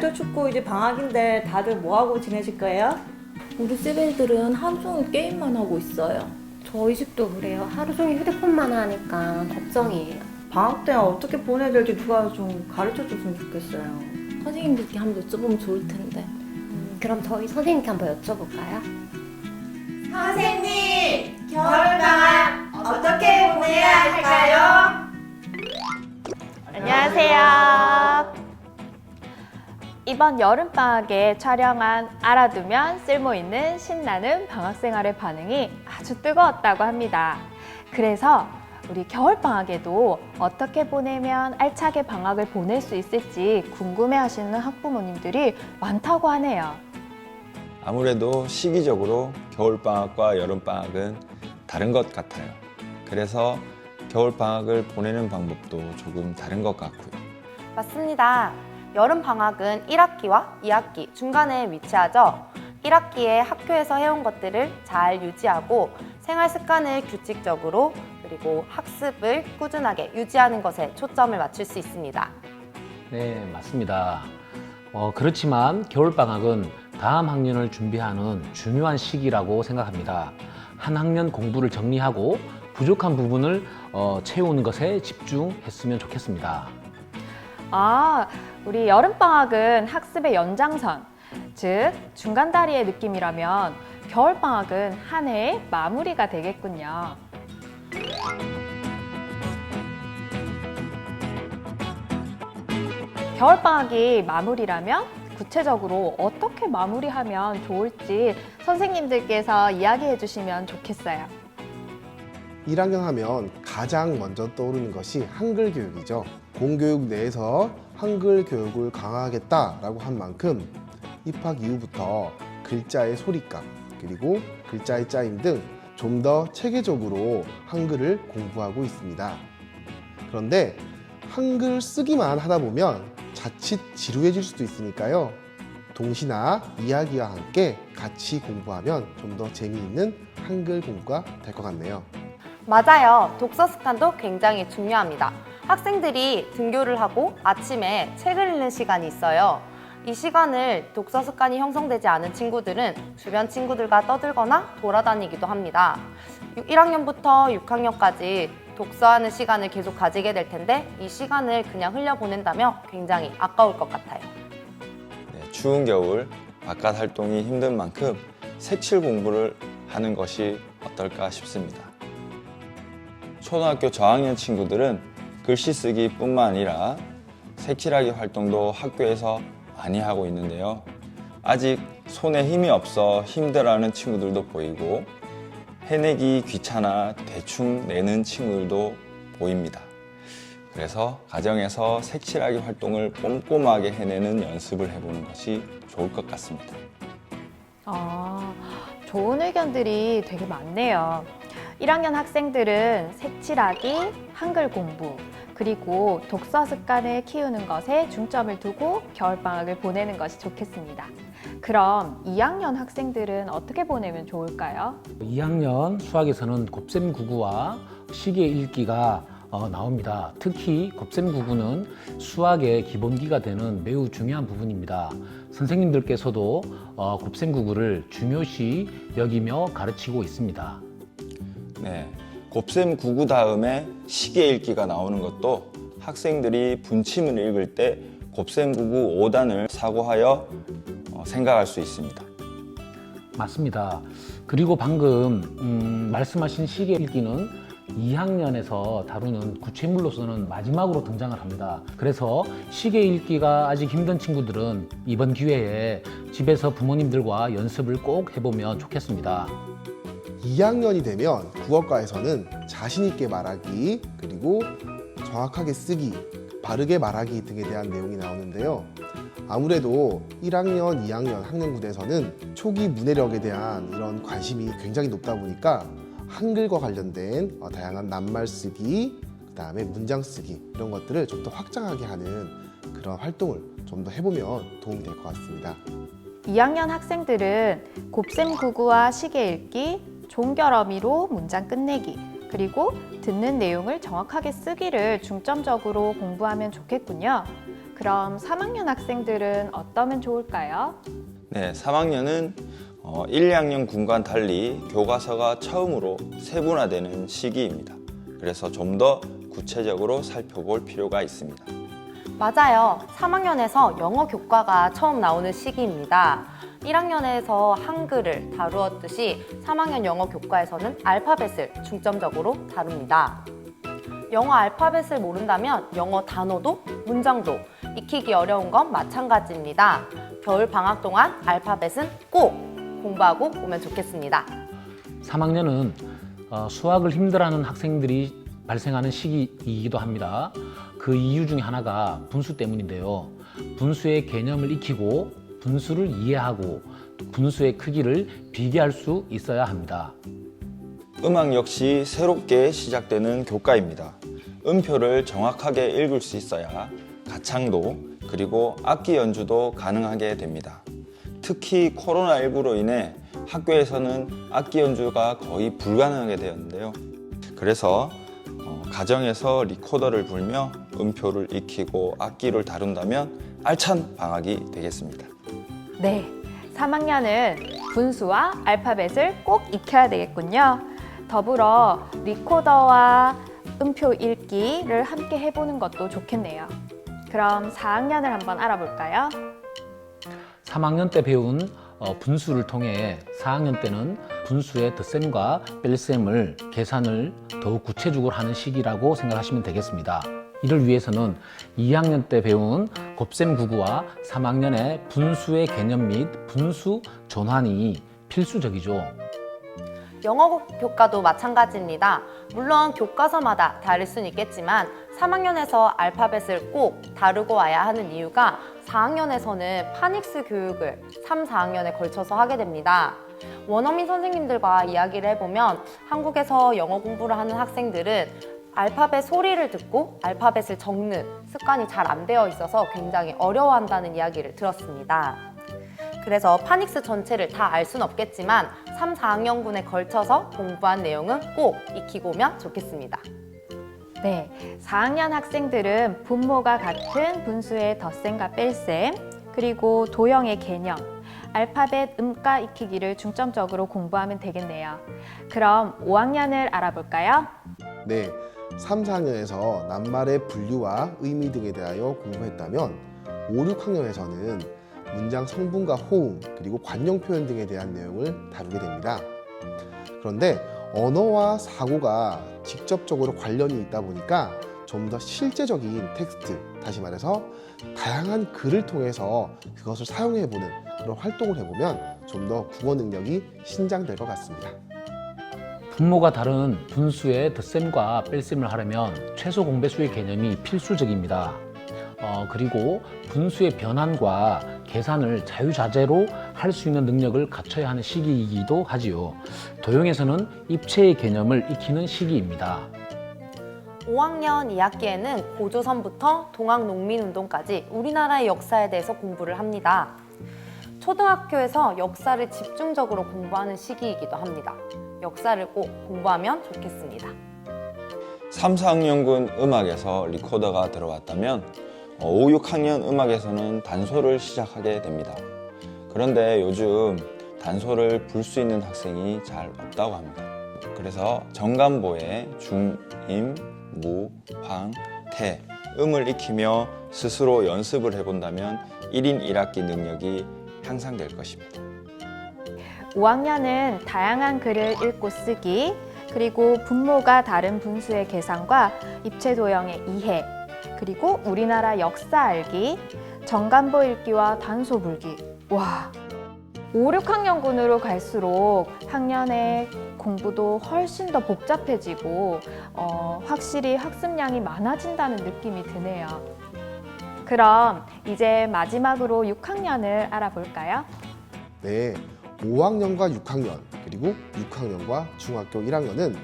날도 춥고 이제 방학인데 다들 뭐하고 지내실 거예요? 우리 쌤애들은 하루 종일 게임만 하고 있어요. 저희 집도 그래요. 하루 종일 휴대폰만 하니까 걱정이에요. 방학 때 어떻게 보내야 될지 누가 좀 가르쳐 줬으면 좋겠어요. 선생님들께 한번 여쭤보면 좋을 텐데. 그럼 저희 선생님께 한번 여쭤볼까요? 선생님, 겨울방학 어떻게 보내야 할까요? 안녕하세요. 이번 여름방학에 촬영한 알아두면 쓸모있는 신나는 방학생활의 반응이 아주 뜨거웠다고 합니다. 그래서 우리 겨울방학에도 어떻게 보내면 알차게 방학을 보낼 수 있을지 궁금해하시는 학부모님들이 많다고 하네요. 아무래도 시기적으로 겨울방학과 여름방학은 다른 것 같아요. 그래서 겨울방학을 보내는 방법도 조금 다른 것 같고요. 맞습니다. 여름방학은 1학기와 2학기 중간에 위치하죠. 1학기에 학교에서 해온 것들을 잘 유지하고 생활 습관을 규칙적으로 그리고 학습을 꾸준하게 유지하는 것에 초점을 맞출 수 있습니다. 네, 맞습니다. 그렇지만 겨울방학은 다음 학년을 준비하는 중요한 시기라고 생각합니다. 한 학년 공부를 정리하고 부족한 부분을 채우는 것에 집중했으면 좋겠습니다. 우리 여름방학은 학습의 연장선, 즉 중간다리의 느낌이라면 겨울방학은 한 해의 마무리가 되겠군요. 겨울방학이 마무리라면 구체적으로 어떻게 마무리하면 좋을지 선생님들께서 이야기해 주시면 좋겠어요. 1학년 하면 가장 먼저 떠오르는 것이 한글 교육이죠. 공교육 내에서 한글 교육을 강화하겠다라고 한 만큼 입학 이후부터 글자의 소리값 그리고 글자의 짜임 등 좀 더 체계적으로 한글을 공부하고 있습니다. 그런데 한글 쓰기만 하다 보면 자칫 지루해질 수도 있으니까요. 동시나 이야기와 함께 같이 공부하면 좀 더 재미있는 한글 공부가 될 것 같네요. 맞아요. 독서 습관도 굉장히 중요합니다. 학생들이 등교를 하고 아침에 책을 읽는 시간이 있어요. 이 시간을 독서 습관이 형성되지 않은 친구들은 주변 친구들과 떠들거나 돌아다니기도 합니다. 1학년부터 6학년까지 독서하는 시간을 계속 가지게 될 텐데 이 시간을 그냥 흘려보낸다면 굉장히 아까울 것 같아요. 네, 추운 겨울 바깥 활동이 힘든 만큼 색칠 공부를 하는 것이 어떨까 싶습니다. 초등학교 저학년 친구들은 글씨 쓰기뿐만 아니라 색칠하기 활동도 학교에서 많이 하고 있는데요. 아직 손에 힘이 없어 힘들어하는 친구들도 보이고 해내기 귀찮아 대충 내는 친구들도 보입니다. 그래서 가정에서 색칠하기 활동을 꼼꼼하게 해내는 연습을 해보는 것이 좋을 것 같습니다. 좋은 의견들이 되게 많네요. 1학년 학생들은 색칠하기, 한글 공부, 그리고 독서 습관을 키우는 것에 중점을 두고 겨울방학을 보내는 것이 좋겠습니다. 그럼 2학년 학생들은 어떻게 보내면 좋을까요? 2학년 수학에서는 곱셈 구구와 시계 읽기가 나옵니다. 특히 곱셈 구구는 수학의 기본기가 되는 매우 중요한 부분입니다. 선생님들께서도 곱셈 구구를 중요시 여기며 가르치고 있습니다. 네, 곱셈 구구 다음에 시계 읽기가 나오는 것도 학생들이 분침을 읽을 때 곱셈 구구 5단을 사고하여 생각할 수 있습니다. 맞습니다. 그리고 방금 말씀하신 시계 읽기는 2학년에서 다루는 구체물로서는 마지막으로 등장을 합니다. 그래서 시계 읽기가 아직 힘든 친구들은 이번 기회에 집에서 부모님들과 연습을 꼭 해보면 좋겠습니다. 2학년이 되면 국어과에서는 자신 있게 말하기 그리고 정확하게 쓰기, 바르게 말하기 등에 대한 내용이 나오는데요. 아무래도 1학년, 2학년 학년군에서는 초기 문해력에 대한 이런 관심이 굉장히 높다 보니까 한글과 관련된 다양한 낱말 쓰기, 그 다음에 문장 쓰기 이런 것들을 좀 더 확장하게 하는 그런 활동을 좀 더 해보면 도움이 될 것 같습니다. 2학년 학생들은 곱셈 구구와 시계 읽기, 종결어미로 문장 끝내기, 그리고 듣는 내용을 정확하게 쓰기를 중점적으로 공부하면 좋겠군요. 그럼 3학년 학생들은 어떠면 좋을까요? 네, 3학년은 1, 2학년 군과는 달리 교과서가 처음으로 세분화되는 시기입니다. 그래서 좀 더 구체적으로 살펴볼 필요가 있습니다. 맞아요. 3학년에서 영어 교과가 처음 나오는 시기입니다. 1학년에서 한글을 다루었듯이 3학년 영어 교과에서는 알파벳을 중점적으로 다룹니다. 영어 알파벳을 모른다면 영어 단어도 문장도 익히기 어려운 건 마찬가지입니다. 겨울 방학 동안 알파벳은 꼭 공부하고 오면 좋겠습니다. 3학년은 수학을 힘들어하는 학생들이 발생하는 시기이기도 합니다. 그 이유 중에 하나가 분수 때문인데요. 분수의 개념을 익히고 분수를 이해하고 분수의 크기를 비교할 수 있어야 합니다. 음악 역시 새롭게 시작되는 교과입니다. 음표를 정확하게 읽을 수 있어야 가창도 그리고 악기 연주도 가능하게 됩니다. 특히 코로나19로 인해 학교에서는 악기 연주가 거의 불가능하게 되었는데요. 그래서 가정에서 리코더를 불며 음표를 익히고 악기를 다룬다면 알찬 방학이 되겠습니다. 네, 3학년은 분수와 알파벳을 꼭 익혀야 되겠군요. 더불어 리코더와 음표 읽기를 함께 해보는 것도 좋겠네요. 그럼 4학년을 한번 알아볼까요? 3학년 때 배운 분수를 통해 4학년 때는 분수의 덧셈과 뺄셈을 계산을 더욱 구체적으로 하는 시기라고 생각하시면 되겠습니다. 이를 위해서는 2학년 때 배운 곱셈 구구와 3학년의 분수의 개념 및 분수 전환이 필수적이죠. 영어 교과도 마찬가지입니다. 물론 교과서마다 다를 수는 있겠지만 3학년에서 알파벳을 꼭 다루고 와야 하는 이유가 4학년에서는 파닉스 교육을 3, 4학년에 걸쳐서 하게 됩니다. 원어민 선생님들과 이야기를 해보면 한국에서 영어 공부를 하는 학생들은 알파벳 소리를 듣고 알파벳을 적는 습관이 잘 안 되어 있어서 굉장히 어려워한다는 이야기를 들었습니다. 그래서 파닉스 전체를 다 알 수는 없겠지만 3, 4학년군에 걸쳐서 공부한 내용은 꼭 익히고 오면 좋겠습니다. 네, 4학년 학생들은 분모가 같은 분수의 덧셈과 뺄셈, 그리고 도형의 개념, 알파벳 음가 익히기를 중점적으로 공부하면 되겠네요. 그럼 5학년을 알아볼까요? 네, 3, 4학년에서 낱말의 분류와 의미 등에 대하여 공부했다면 5, 6학년에서는 문장 성분과 호응, 그리고 관용 표현 등에 대한 내용을 다루게 됩니다. 그런데 언어와 사고가 직접적으로 관련이 있다 보니까 좀 더 실제적인 텍스트, 다시 말해서 다양한 글을 통해서 그것을 사용해보는 그런 활동을 해보면 좀 더 국어 능력이 신장될 것 같습니다. 분모가 다른 분수의 덧셈과 뺄셈을 하려면 최소 공배수의 개념이 필수적입니다. 그리고 분수의 변환과 계산을 자유자재로 할 수 있는 능력을 갖춰야 하는 시기이기도 하지요. 도형에서는 입체의 개념을 익히는 시기입니다. 5학년 2학기에는 고조선부터 동학농민운동까지 우리나라의 역사에 대해서 공부를 합니다. 초등학교에서 역사를 집중적으로 공부하는 시기이기도 합니다. 역사를 꼭 공부하면 좋겠습니다. 3, 4학년군 음악에서 리코더가 들어왔다면 5, 6학년 음악에서는 단소를 시작하게 됩니다. 그런데 요즘 단소를 불 수 있는 학생이 잘 없다고 합니다. 그래서 정간보의 중, 임, 무, 황, 태, 음을 익히며 스스로 연습을 해본다면 1인 1학기 능력이 향상될 것입니다. 5학년은 다양한 글을 읽고 쓰기, 그리고 분모가 다른 분수의 계산과 입체 도형의 이해, 그리고 우리나라 역사 알기, 정간보 읽기와 단소 불기. 와, 5, 6학년군으로 갈수록 학년의 공부도 훨씬 더 복잡해지고 확실히 학습량이 많아진다는 느낌이 드네요. 그럼 이제 마지막으로 6학년을 알아볼까요? 네, 5학년과 6학년, 그리고 6학년과 중학교 1학년은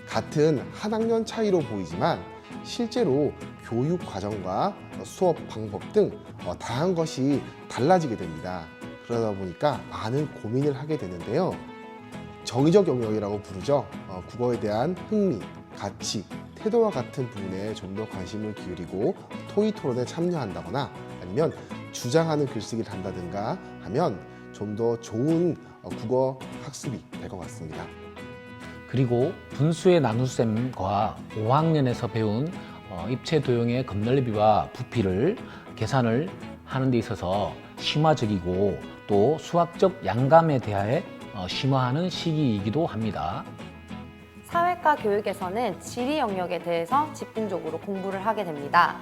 같은 한 학년 차이로 보이지만 실제로 교육 과정과 수업 방법 등 다양한 것이 달라지게 됩니다. 그러다 보니까 많은 고민을 하게 되는데요. 정의적 영역이라고 부르죠. 국어에 대한 흥미, 가치, 태도와 같은 부분에 좀 더 관심을 기울이고 토의 토론에 참여한다거나 아니면 주장하는 글쓰기를 한다든가 하면 좀 더 좋은 국어 학습이 될 것 같습니다. 그리고 분수의 나눗셈과 5학년에서 배운 입체 도형의 겁넓이와 부피를 계산을 하는 데 있어서 심화적이고 또 수학적 양감에 대하여 심화하는 시기이기도 합니다. 사회과 교육에서는 지리 영역에 대해서 집중적으로 공부를 하게 됩니다.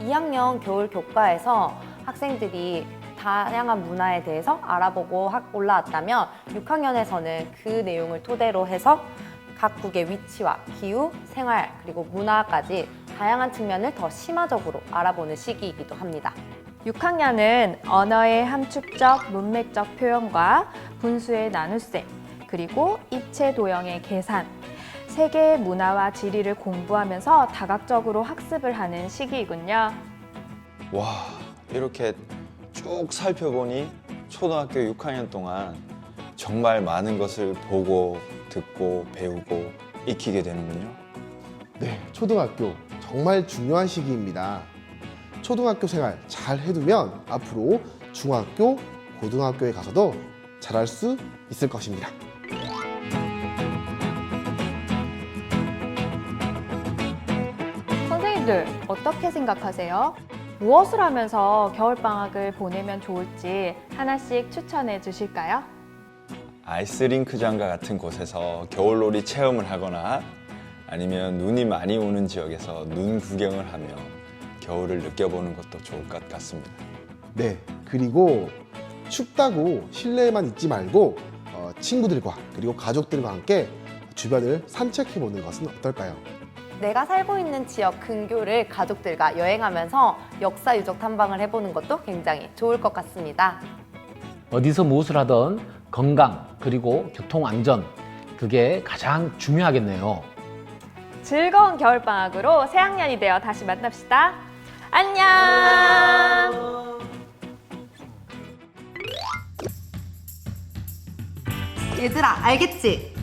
2학년 겨울 교과에서 학생들이 다양한 문화에 대해서 알아보고 올라왔다면 6학년에서는 그 내용을 토대로 해서 각국의 위치와 기후, 생활, 그리고 문화까지 다양한 측면을 더 심화적으로 알아보는 시기이기도 합니다. 6학년은 언어의 함축적, 문맥적 표현과 분수의 나눗셈, 그리고 입체 도형의 계산, 세계의 문화와 지리를 공부하면서 다각적으로 학습을 하는 시기이군요. 와, 이렇게 쭉 살펴보니 초등학교 6학년 동안 정말 많은 것을 보고 듣고 배우고 익히게 되는군요. 네, 초등학교 정말 중요한 시기입니다. 초등학교 생활 잘 해두면 앞으로 중학교, 고등학교에 가서도 잘할 수 있을 것입니다. 선생님들 어떻게 생각하세요? 무엇을 하면서 겨울방학을 보내면 좋을지 하나씩 추천해 주실까요? 아이스링크장과 같은 곳에서 겨울놀이 체험을 하거나 아니면 눈이 많이 오는 지역에서 눈 구경을 하며 겨울을 느껴보는 것도 좋을 것 같습니다. 네, 그리고 춥다고 실내에만 있지 말고 친구들과 그리고 가족들과 함께 주변을 산책해 보는 것은 어떨까요? 내가 살고 있는 지역 근교를 가족들과 여행하면서 역사 유적 탐방을 해보는 것도 굉장히 좋을 것 같습니다. 어디서 무엇을 하든 건강 그리고 교통 안전 그게 가장 중요하겠네요. 즐거운 겨울방학으로 새학년이 되어 다시 만납시다. 안녕! 얘들아, 알겠지?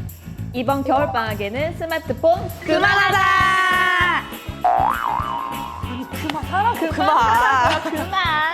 이번 겨울방학에는 스마트폰 그만하자! 그만.